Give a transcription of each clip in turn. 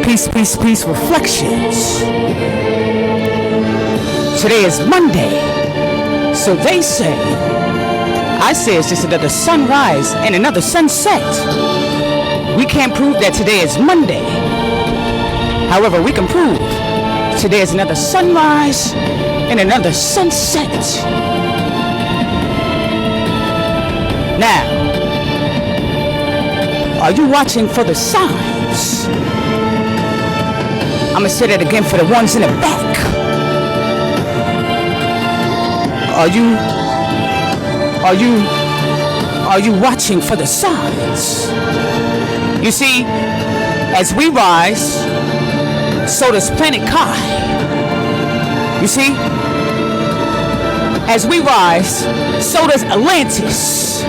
Peace Reflections. Today is Monday, so they say. I say it's just another sunrise and another sunset. We can't prove that today is Monday. However, we can prove today is another sunrise and another sunset. Now, are you watching for the signs? I'm gonna say that again for the ones in the back. Are you watching for the signs? You see, as we rise, so does planet Kai. You see, as we rise, so does Atlantis.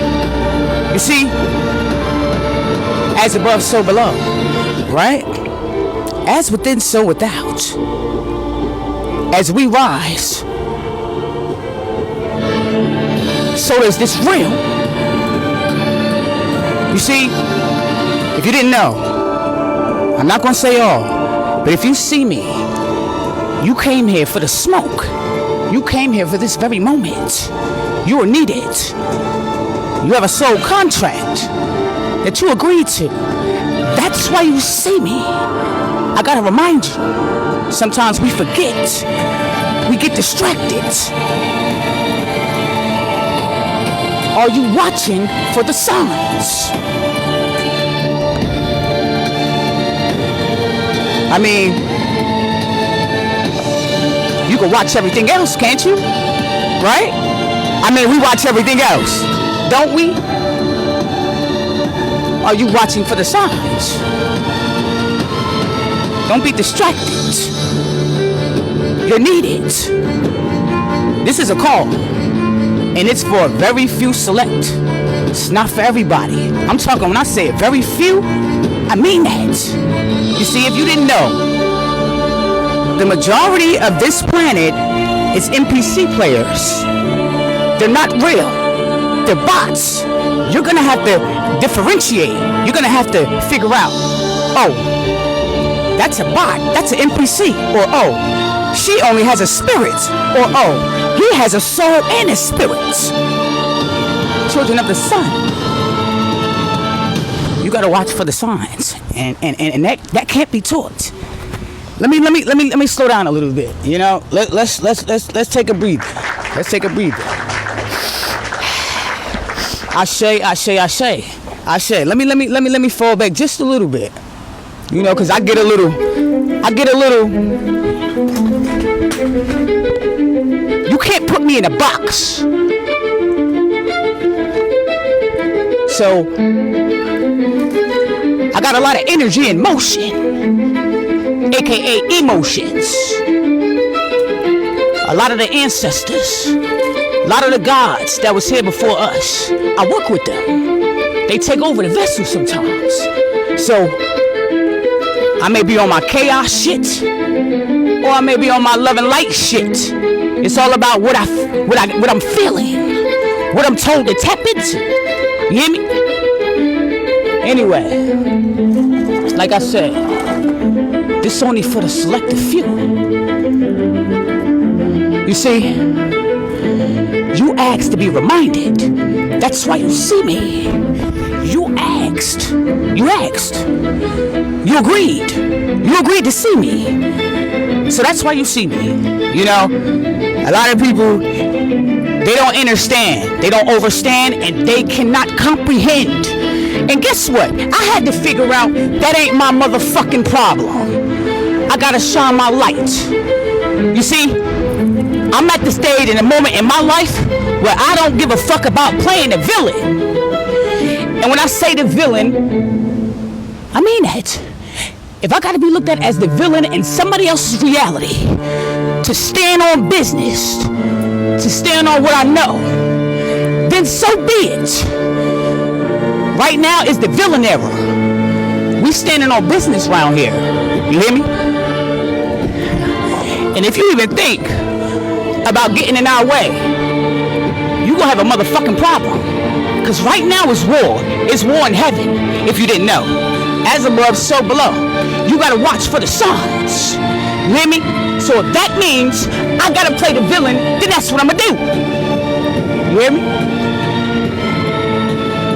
You see, as above, so below, right? As within, so without. As we rise, so does this realm. You see, if you didn't know, I'm not gonna say all, but if you see me, you came here for the smoke. You came here for this very moment. You are needed. You have a soul contract that you agreed to. That's why you see me. I gotta remind you, sometimes we forget. We get distracted. Are you watching for the signs? I mean, you can watch everything else, can't you? Right? I mean, we watch everything else, don't we? Are you watching for the signs? Don't be distracted. You're needed. This is a call, and it's for a very few select. It's not for everybody. I'm talking, when I say very few, I mean that. You see, if you didn't know, the majority of this planet is NPC players. They're not real. They're bots. You're gonna have to differentiate. You're gonna have to figure out, oh, that's a bot, that's an NPC, or oh, she only has a spirit, or oh, he has a soul and a spirit. Children of the sun. You gotta watch for the signs, and that can't be taught. Let me slow down a little bit. You know, let's take a breather. Let's take a breather. Ashe. Let me fall back just a little bit. You know, cause I get a little. You can't put me in a box. So I got a lot of energy and motion, aka emotions. A lot of the ancestors, a lot of the gods that was here before us, I work with them. They take over the vessel sometimes. So I may be on my chaos shit, or I may be on my love and light shit. It's all about what I'm feeling, what I'm told to tap into. You hear me? Anyway, like I said, this only for the selected few. You see, you asked to be reminded. That's why you see me. You asked. You agreed to see me. So that's why you see me. You know, a lot of people, they don't understand, they don't overstand, and they cannot comprehend. And guess what? I had to figure out that ain't my motherfucking problem. I gotta shine my light. You see, I'm at the stage in a moment in my life where I don't give a fuck about playing the villain. And when I say the villain, I mean that. If I gotta be looked at as the villain in somebody else's reality, to stand on business, to stand on what I know, then so be it. Right now is the villain era. We standing on business around here. You hear me? And if you even think about getting in our way, you gonna have a motherfucking problem. Because right now is war. It's war in heaven, if you didn't know. as above, so below. You gotta watch for the signs. You hear me? So if that means I gotta play the villain, then that's what I'm gonna do. You hear me?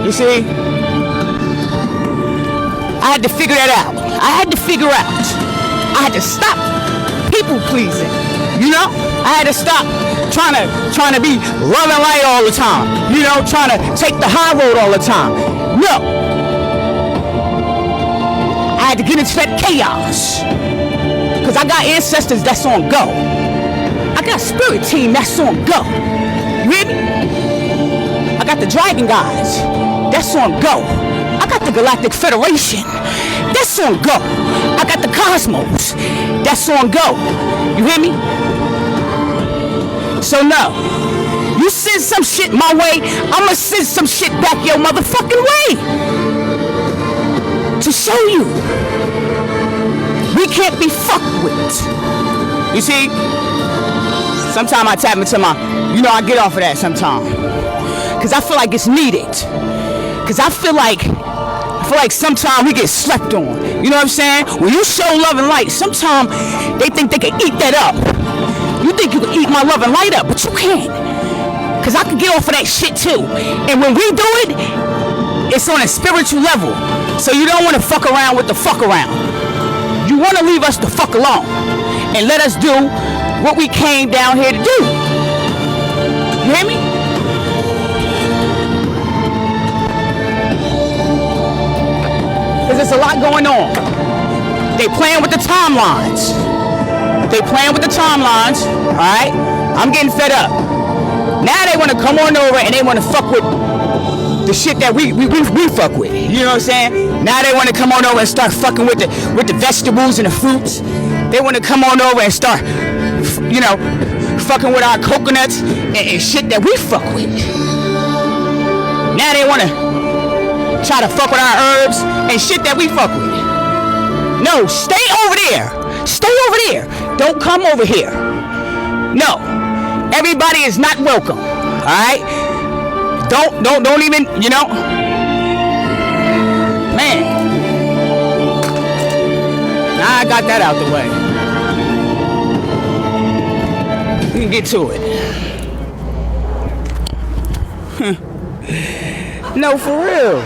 You see? I had to figure that out. I had to figure out. I had to stop people pleasing. You know? I had to stop trying to be love and light all the time. You know, trying to take the high road all the time. No. I had to get into that chaos. Because I got ancestors that's on go. I got a spirit team that's on go. You hear me? I got the dragon guys that's on go. I got the Galactic Federation that's on go. I got the Cosmos that's on go. You hear me? So no, you send some shit my way, I'ma send some shit back your motherfucking way. To show you we can't be fucked with. You see? Sometimes I tap into my, I get off of that sometimes. Cause I feel like it's needed. Cause I feel like sometimes we get slept on. You know what I'm saying? When you show love and light, sometimes they think they can eat that up. You think you can eat my love and light up, but you can't. Cause I can get off of that shit too. And when we do it, it's on a spiritual level. So you don't want to fuck around with the fuck around. You want to leave us the fuck alone. And let us do what we came down here to do. You hear me? Cause there's a lot going on. They playing with the timelines. Alright? I'm getting fed up. Now they want to come on over and they want to fuck with the shit that we fuck with. You know what I'm saying? Now they want to come on over and start fucking with the vegetables and the fruits. They want to come on over and start, fucking with our coconuts and shit that we fuck with. Now they want to try to fuck with our herbs and shit that we fuck with. No, stay over there. Stay over there. Don't come over here. No. Everybody is not welcome. Alright? Don't even, Man. Now I got that out the way. We can get to it. No, for real.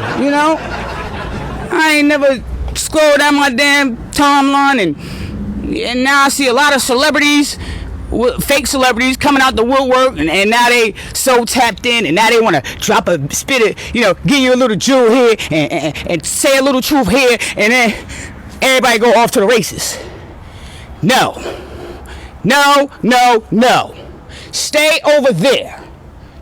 I ain't never scrolled down my damn timeline and now I see a lot of celebrities, fake celebrities coming out the woodwork and now they so tapped in and now they want to drop a spit it, give you a little jewel here and say a little truth here and then everybody go off to the races. No. Stay over there.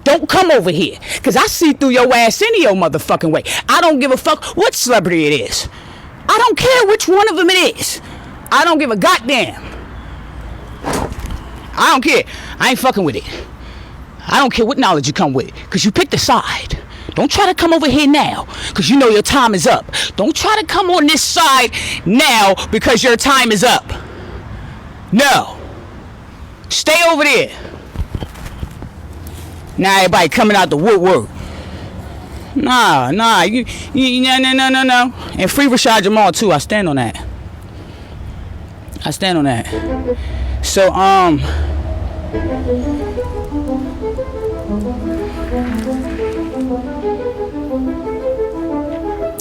Don't come over here. Because I see through your ass any your motherfucking way. I don't give a fuck what celebrity it is. I don't care which one of them it is. I don't give a goddamn. I don't care. I ain't fucking with it. I don't care what knowledge you come with. Because you picked a side. Don't try to come over here now. Because you know your time is up. Don't try to come on this side now because your time is up. No. Stay over there. Now everybody coming out the woodwork. Nah. No. And free Rashad Jamal too. I stand on that. So, I'm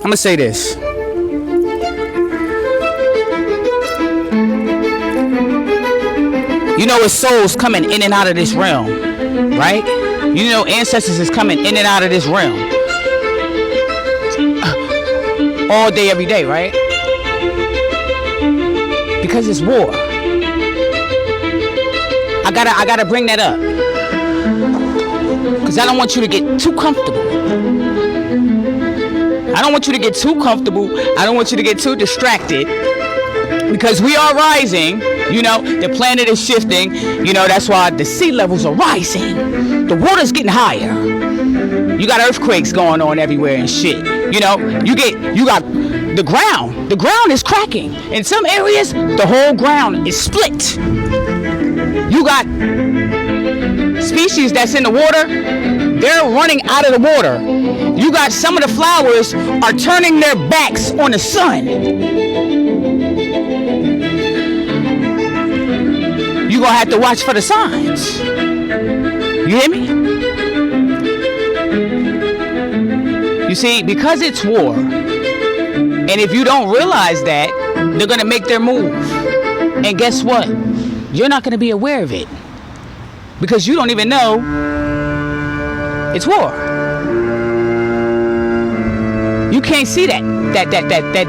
gonna say this. It's souls coming in and out of this realm, right? Ancestors is coming in and out of this realm all day, every day, right? Because it's war. I gotta bring that up. Because I don't want you to get too comfortable. I don't want you to get too comfortable. I don't want you to get too distracted. Because we are rising. The planet is shifting. That's why the sea levels are rising. The water's getting higher. You got earthquakes going on everywhere and shit. You got the ground. The ground is cracking. In some areas, the whole ground is split. You got species that's in the water they're running out of the water. You got some of the flowers are turning their backs on the sun. You're going to have to watch for the signs. You hear me? You see, because it's war, and if you don't realize that, they're going to make their move. And guess what? You're not going to be aware of it. Because you don't even know it's war. You can't see that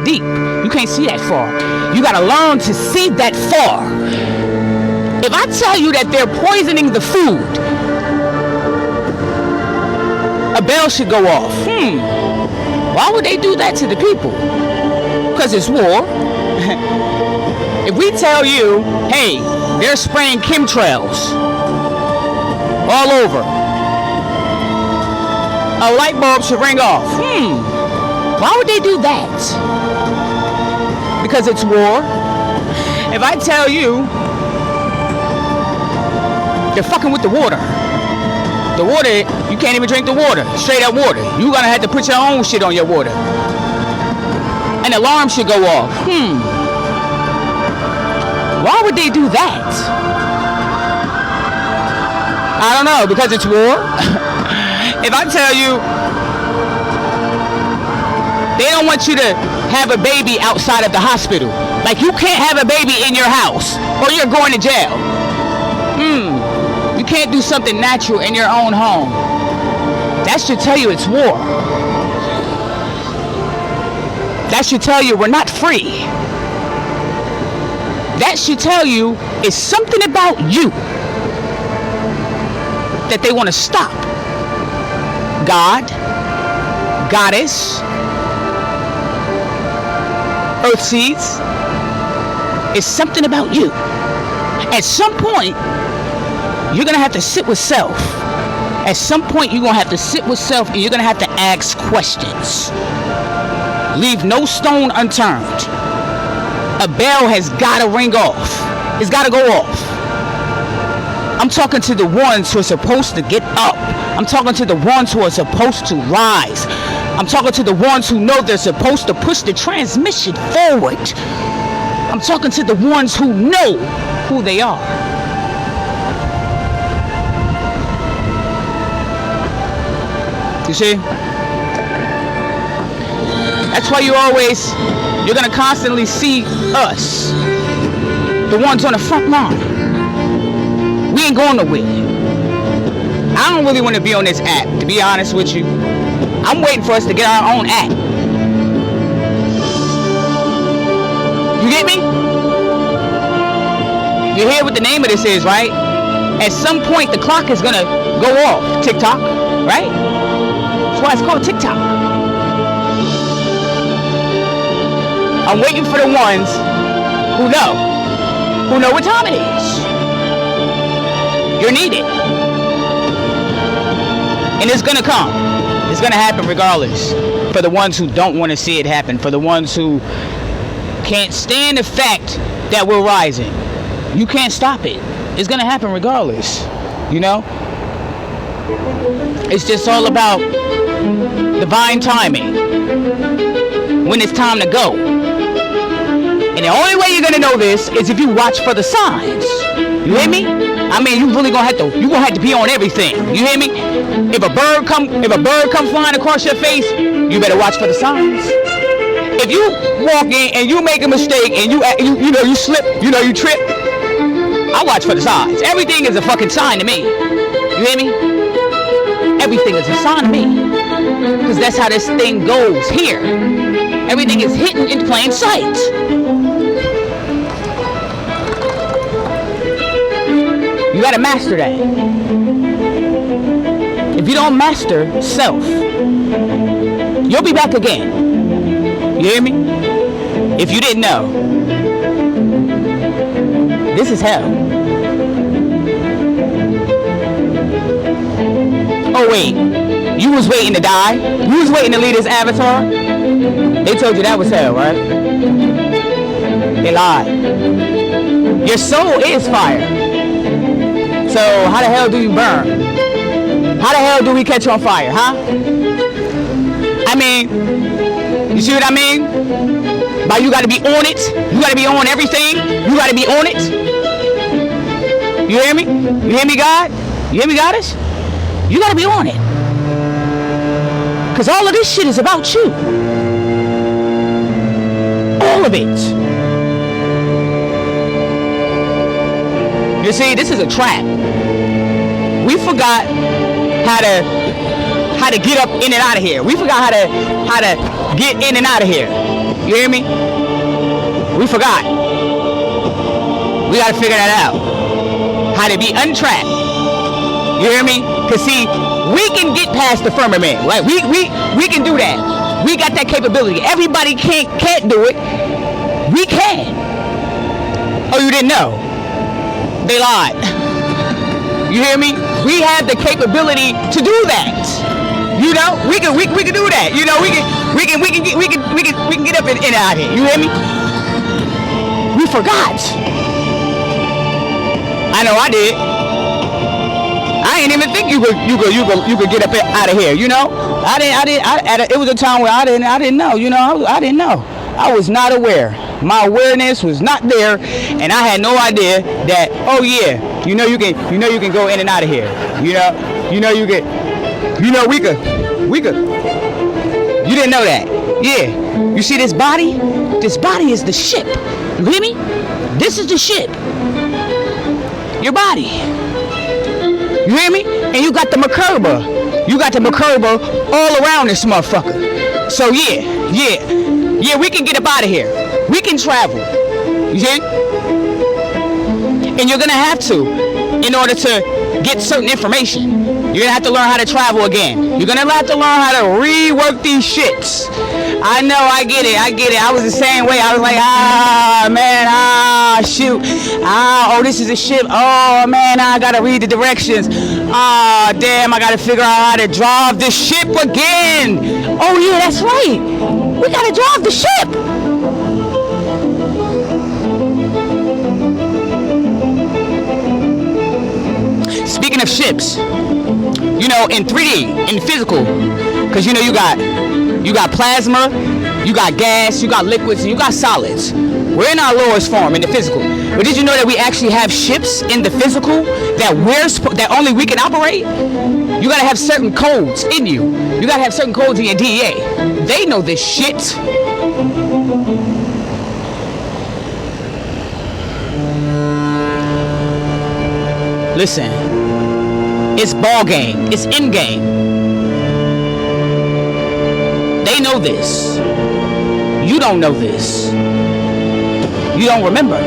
deep. You can't see that far. You got to learn to see that far. If I tell you that they're poisoning the food, a bell should go off. Why would they do that to the people? Because it's war. If we tell you, hey, they're spraying chemtrails all over, a light bulb should ring off. Why would they do that? Because it's war. If I tell you they're fucking with the water, you can't even drink the water, straight up water. You're gonna have to put your own shit on your water. An alarm should go off. Why would they do that? I don't know, because it's war. If I tell you they don't want you to have a baby outside of the hospital, like you can't have a baby in your house or you're going to jail. You can't do something natural in your own home. That should tell you it's war. That should tell you we're not free. That should tell you it's something about you that they want to stop. God, Goddess, Earth Seeds, it's something about you. At some point, you're going to have to sit with self. At some point, you're going to have to sit with self and you're going to have to ask questions. Leave no stone unturned. A bell has got to ring off. It's got to go off. I'm talking to the ones who are supposed to get up. I'm talking to the ones who are supposed to rise. I'm talking to the ones who know they're supposed to push the transmission forward. I'm talking to the ones who know who they are. You see? That's why you're going to constantly see us, the ones on the front line. We ain't going nowhere. I don't really want to be on this app, to be honest with you. I'm waiting for us to get our own app. You get me? You hear what the name of this is, right? At some point, the clock is going to go off. TikTok, right? That's why it's called TikTok. I'm waiting for the ones who know what time it is. You're needed. And it's going to come. It's going to happen regardless. For the ones who don't want to see it happen. For the ones who can't stand the fact that we're rising. You can't stop it. It's going to happen regardless. You know? It's just all about divine timing. When it's time to go. And the only way you're going to know this is if you watch for the signs. You hear me? I mean, you really gonna have to be on everything. You hear me? If a bird come flying across your face, you better watch for the signs. If you walk in and you make a mistake and you slip, you trip, I watch for the signs. Everything is a fucking sign to me. You hear me? Everything is a sign to me. Because that's how this thing goes here. Everything is hidden in plain sight. You gotta master that. If you don't master self, you'll be back again. You hear me? If you didn't know, this is hell. Oh wait, you was waiting to die? You was waiting to leave this avatar? They told you that was hell, right? They lied. Your soul is fire. So how the hell do you burn? How the hell do we catch on fire, huh? I mean, you see what I mean? But you gotta be on it. You gotta be on everything. You gotta be on it. You hear me? You hear me, God? You hear me, Goddess? You gotta be on it. Because all of this shit is about you. All of it. You see, this is a trap. We forgot how to get up in and out of here. We forgot how to get in and out of here. You hear me? We forgot. We gotta figure that out. How to be untrapped. You hear me? Cause see, we can get past the firmament. Right? We can do that. We got that capability. Everybody can't do it. We can. Oh, you didn't know? They lied. You hear me? We have the capability to do that. You know, we can do that. You know, we can get up and out of here. You hear me? We forgot. I know I did. I didn't even think you could get up and out of here. You know, it was a time where I didn't know. You know, I didn't know. I was not aware. My awareness was not there, and I had no idea that. Oh yeah, you know you can go in and out of here. You know you can. You know we could. You didn't know that. Yeah. You see this body? This body is the ship. You hear me? This is the ship. Your body. You hear me? And you got the Merkaba. You got the Merkaba all around this motherfucker. So yeah, we can get up out of here. We can travel. You see? And you're gonna have to in order to get certain information. You're gonna have to learn how to travel again. You're gonna have to learn how to rework these shits. I know, I get it. I was the same way. I was like, shoot. Oh, this is a ship. Oh, man, I gotta read the directions. Damn, I gotta figure out how to drive the ship again. Oh, yeah, that's right. We gotta drive the ship. Speaking of ships, you know, in 3D, in physical, because you know you got plasma, you got gas, you got liquids, and you got solids. We're in our lowest form in the physical. But did you know that we actually have ships in the physical that only we can operate? You gotta have certain codes in you. You gotta have certain codes in your DEA. They know this shit. Listen, it's ball game. It's in game. They know this. You don't know this. You don't remember.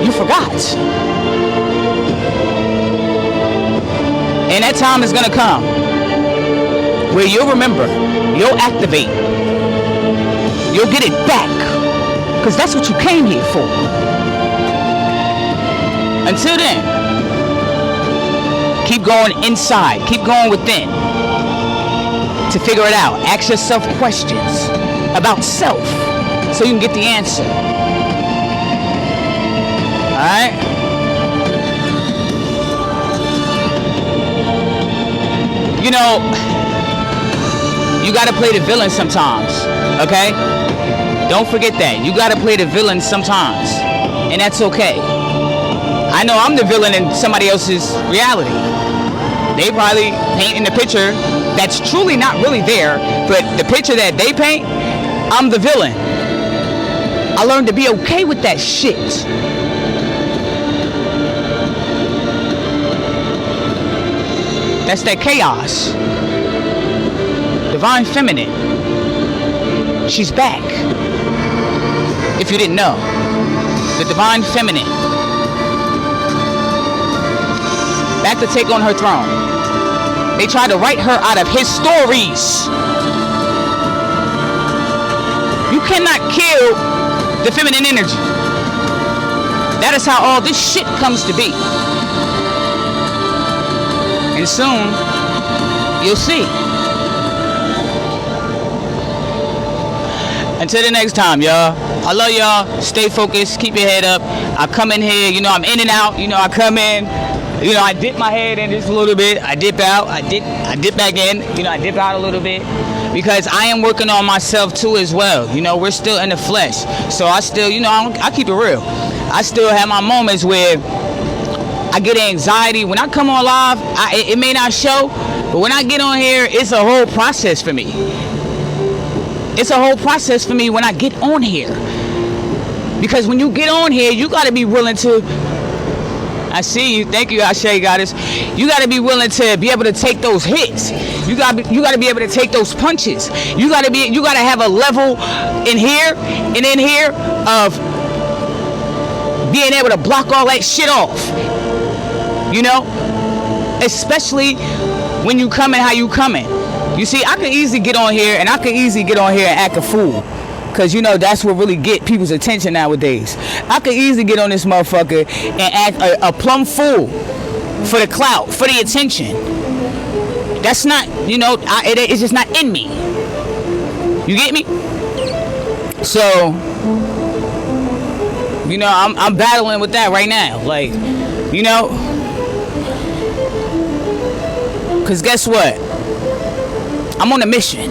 You forgot. And that time is gonna come where you'll remember. You'll activate. You'll get it back. Because that's what you came here for. Until then, keep going inside. Keep going within to figure it out. Ask yourself questions about self so you can get the answer. Alright? You know, you gotta play the villain sometimes, okay? Don't forget that. You gotta play the villain sometimes, and that's okay. I know I'm the villain in somebody else's reality. They probably painting the picture that's truly not really there, but the picture that they paint, I'm the villain. I learned to be okay with that shit. That's that chaos. Divine Feminine. She's back. If you didn't know, the Divine Feminine. Back to take on her throne. They tried to write her out of his stories. You cannot kill the feminine energy. That is how all this shit comes to be. And soon, you'll see. Until the next time, y'all. I love y'all. Stay focused. Keep your head up. I come in here. You know, I'm in and out. You know, I come in. You know, I dip my head in just a little bit. I dip out. I dip back in. You know, I dip out a little bit because I am working on myself too as well. You know, we're still in the flesh, so I still, you know, I keep it real. I still have my moments where I get anxiety when I come on live. It may not show, but when I get on here, it's a whole process for me. It's a whole process for me when I get on here, because when you get on here, you got to be willing to. I see you. Thank you, Ashay Goddess. You got to be willing to be able to take those hits. You got to be able to take those punches. You got to have a level in here and in here of being able to block all that shit off. You know, especially when you coming how you coming. You see, I can easily get on here and act a fool. Because, you know, that's what really get people's attention nowadays. I could easily get on this motherfucker and act a plumb fool for the clout, for the attention. That's not, you know, it's just not in me. You get me? So, you know, I'm battling with that right now. Like, you know, because guess what? I'm on a mission.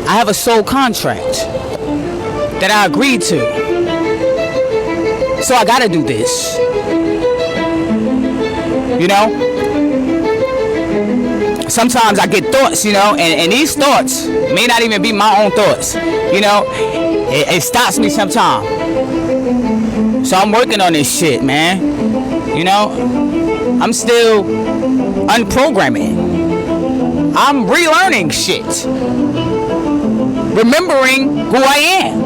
I have a soul contract that I agreed to. So I gotta do this. You know? Sometimes I get thoughts, you know, and these thoughts may not even be my own thoughts. You know? It stops me sometimes. So I'm working on this shit, man. You know? I'm still unprogramming. I'm relearning shit. Remembering who I am.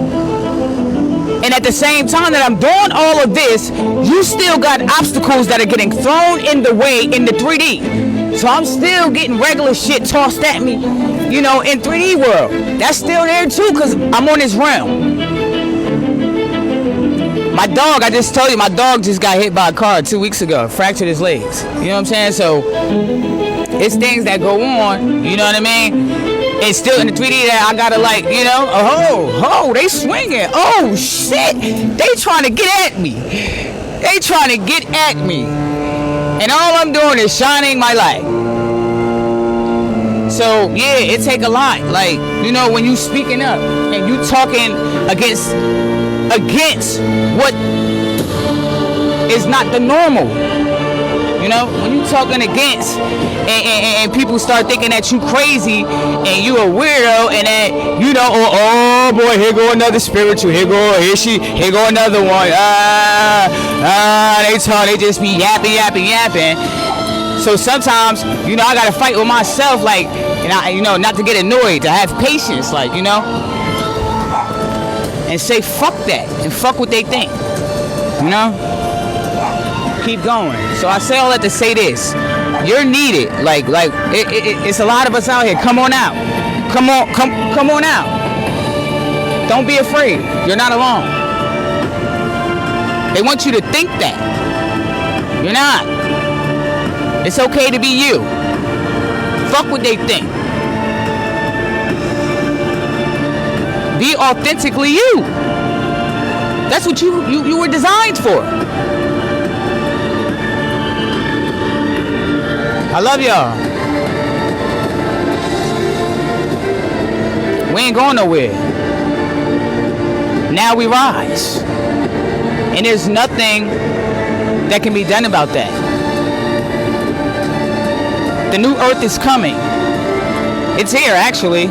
And at the same time that I'm doing all of this, you still got obstacles that are getting thrown in the way in the 3D. So I'm still getting regular shit tossed at me, you know, in 3D world. That's still there too, because I'm on this realm. My dog, I just told you, my dog just got hit by a car 2 weeks ago, fractured his legs. You know what I'm saying? So it's things that go on, you know what I mean? It's still in the 3D that I gotta, like, you know, oh, they swinging. Oh shit, they trying to get at me. They trying to get at me. And all I'm doing is shining my light. So yeah, it take a lot. Like, you know, when you speaking up and you talking against what is not the normal. You know, when you talking against and people start thinking that you crazy and you a weirdo and that, you know, oh boy, here go another spiritual, here go another one. They just be yapping. So sometimes, you know, I gotta fight with myself, like, and I, you know, not to get annoyed, to have patience, like, you know, and say fuck that and fuck what they think, you know. Keep going. So I say all that to say this: you're needed. Like it's a lot of us out here. Come on out. Come on out. Don't be afraid. You're not alone. They want you to think that you're not. It's okay to be you. Fuck what they think. Be authentically you. That's what you were designed for. I love y'all. We ain't going nowhere. Now we rise. And there's nothing that can be done about that. The new earth is coming. It's here, actually.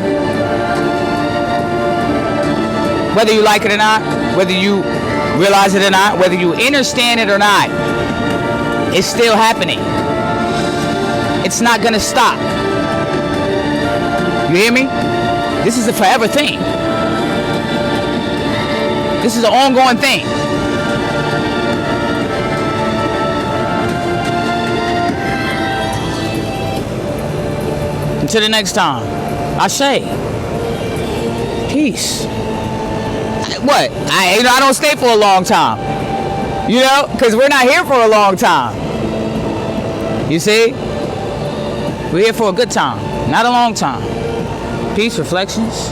Whether you like it or not, whether you realize it or not, whether you understand it or not, it's still happening. It's not gonna stop. You hear me? This is a forever thing. This is an ongoing thing. Until the next time, Ashe. Peace. What? I don't stay for a long time. You know, because we're not here for a long time. You see? We're here for a good time, not a long time. Peace, reflections.